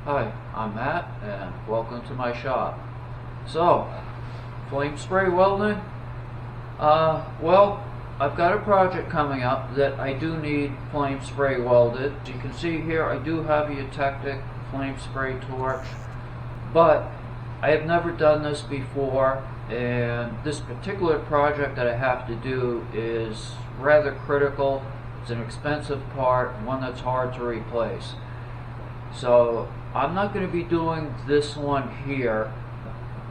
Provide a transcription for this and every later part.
Hi, I'm Matt and welcome to my shop. So, flame spray welding? Well, I've got a project coming up that I do need flame spray welded. As you can see here, I do have a Eutectic flame spray torch, but I have never done this before, and this particular project that I have to do is rather critical. It's an expensive part, one that's hard to replace. So I'm not going to be doing this one here,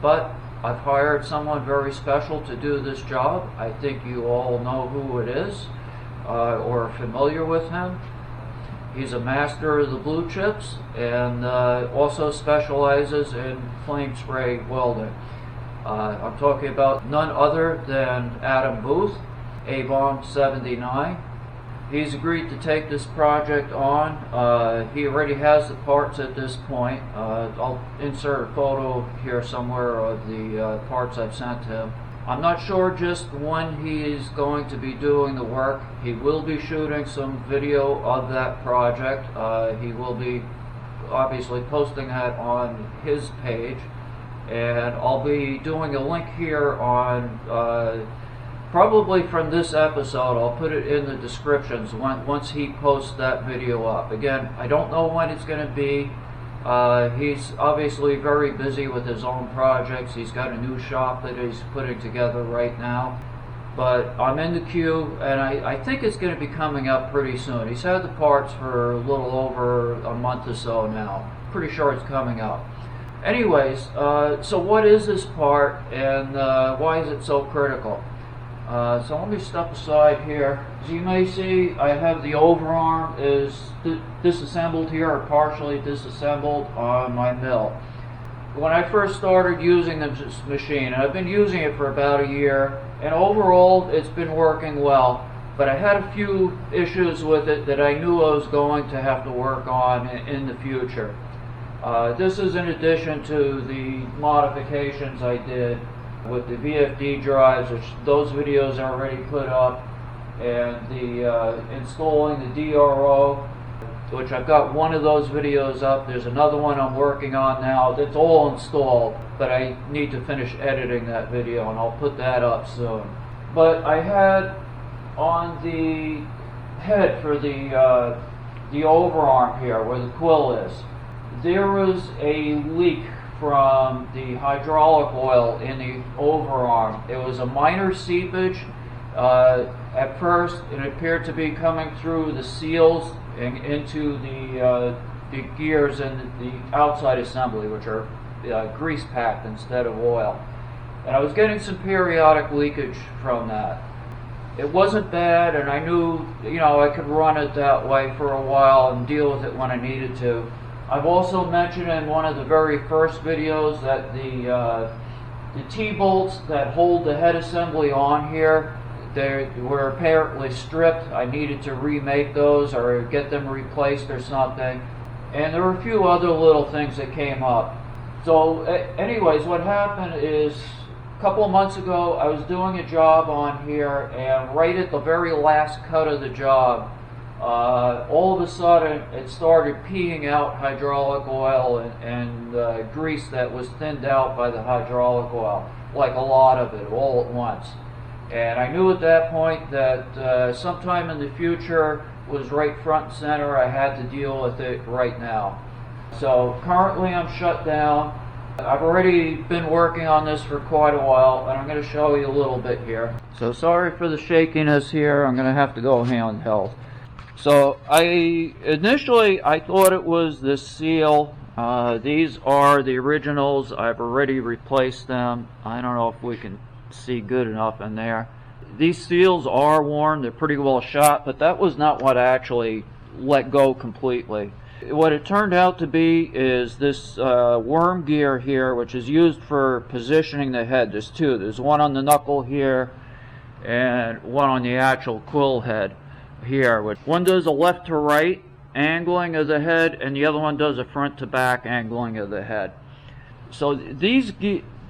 but I've hired someone very special to do this job. I think you all know who it is, or are familiar with him. He's a master of the blue chips and also specializes in flame spray welding. I'm talking about none other than Adam Booth, Avon 79. He's agreed to take this project on. He already has the parts at this point. I'll insert a photo here somewhere of the parts I've sent him. I'm not sure just when he's going to be doing the work. He will be shooting some video of that project. He will be obviously posting that on his page, and I'll be doing a link here on probably from this episode. I'll put it in the descriptions once he posts that video up. Again, I don't know when it's going to be. He's obviously very busy with his own projects. He's got a new shop that he's putting together right now. But I'm in the queue, and I think it's going to be coming up pretty soon. He's had the parts for a little over a month or so now. Pretty sure it's coming up. Anyways, so what is this part, and why is it so critical? So let me step aside here. As you may see, I have the overarm is disassembled here, or partially disassembled on my mill. When I first started using this machine, and I've been using it for about a year, and overall it's been working well, but I had a few issues with it that I knew I was going to have to work on in the future. This is in addition to the modifications I did with the VFD drives, which those videos are already put up, and the installing the DRO, which I've got one of those videos up. There's another one I'm working on now that's all installed, but I need to finish editing that video, and I'll put that up soon. But I had on the head for the overarm here, where the quill is, there was a leak from the hydraulic oil in the overarm. It was a minor seepage. At first, it appeared to be coming through the seals and into the gears and the outside assembly, which are grease packed instead of oil. And I was getting some periodic leakage from that. It wasn't bad, and I knew, I could run it that way for a while and deal with it when I needed to. I've also mentioned in one of the very first videos that the T-bolts that hold the head assembly on here, they were apparently stripped. I needed to remake those or get them replaced or something. And there were a few other little things that came up. So anyways, what happened is a couple of months ago I was doing a job on here, and right at the very last cut of the job, all of a sudden it started peeing out hydraulic oil and grease that was thinned out by the hydraulic oil, like a lot of it all at once. And I knew at that point that sometime in the future was right front and center. I had to deal with it right now. So currently I'm shut down. I've already been working on this for quite a while, and I'm going to show you a little bit here. So sorry for the shakiness here. I'm going to have to go handheld. So initially I thought it was this seal. These are the originals. I've already replaced them. I don't know if we can see good enough in there. These seals are worn. They're pretty well shot, but that was not what I actually let go completely. What it turned out to be is this worm gear here, which is used for positioning the head. There's two. There's one on the knuckle here and one on the actual quill head here. One does a left to right angling of the head, and the other one does a front to back angling of the head. So these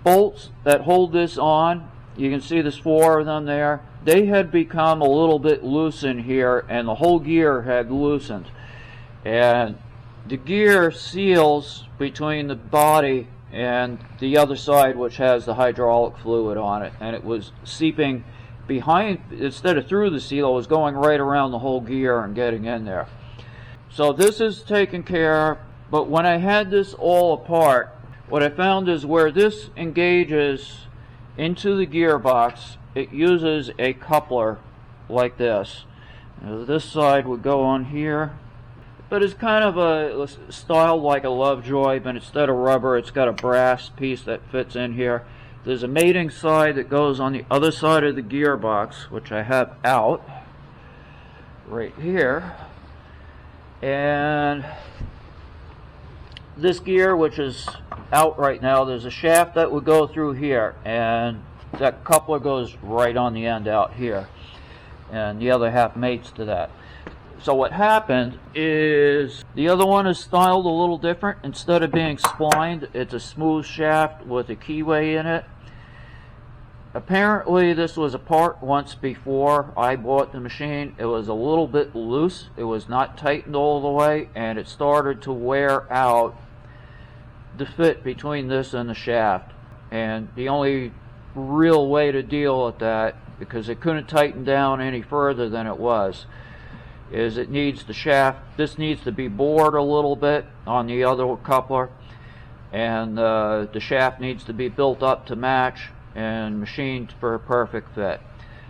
bolts that hold this on, you can see there's 4 of them there. They had become a little bit loose in here, and the whole gear had loosened. And the gear seals between the body and the other side, which has the hydraulic fluid on it, and it was seeping behind, instead of through the seal, it was going right around the whole gear and getting in there. So this is taken care of, but when I had this all apart, what I found is where this engages into the gearbox, it uses a coupler like this. Now, this side would go on here, but it's kind of a styled like a Lovejoy, but instead of rubber, it's got a brass piece that fits in here. There's a mating side that goes on the other side of the gearbox, which I have out right here. And this gear, which is out right now, there's a shaft that would go through here, and that coupler goes right on the end out here, and the other half mates to that. So what happened is the other one is styled a little different. Instead of being splined, it's a smooth shaft with a keyway in it. Apparently this was a part once before I bought the machine. It was a little bit loose. It was not tightened all the way, and it started to wear out the fit between this and the shaft. And the only real way to deal with that, because it couldn't tighten down any further than it was, is it needs the shaft, this needs to be bored a little bit on the other coupler, and the shaft needs to be built up to match and machined for a perfect fit.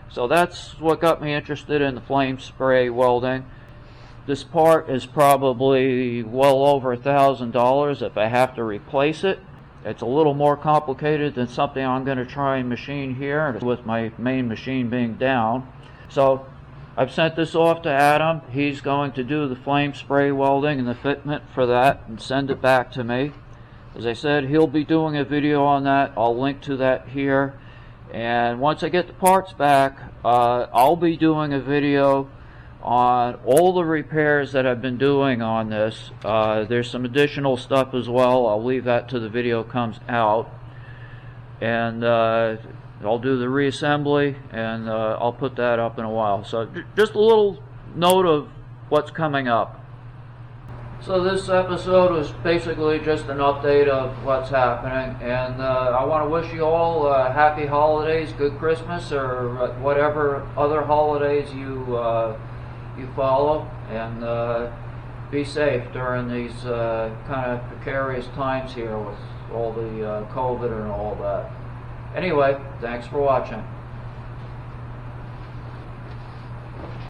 So that's what got me interested in the flame spray welding. This part is probably well over $1,000 if I have to replace it. It's a little more complicated than something I'm going to try and machine here, with my main machine being down. So I've sent this off to Adam. He's going to do the flame spray welding and the fitment for that and send it back to me. As I said, he'll be doing a video on that. I'll link to that here. And once I get the parts back, I'll be doing a video on all the repairs that I've been doing on this. There's some additional stuff as well. I'll leave that till the video comes out. And I'll do the reassembly, and I'll put that up in a while. So just a little note of what's coming up. So this episode was basically just an update of what's happening, and I want to wish you all happy holidays, good Christmas, or whatever other holidays you follow, and be safe during these kind of precarious times here with all the COVID and all that. Anyway, thanks for watching.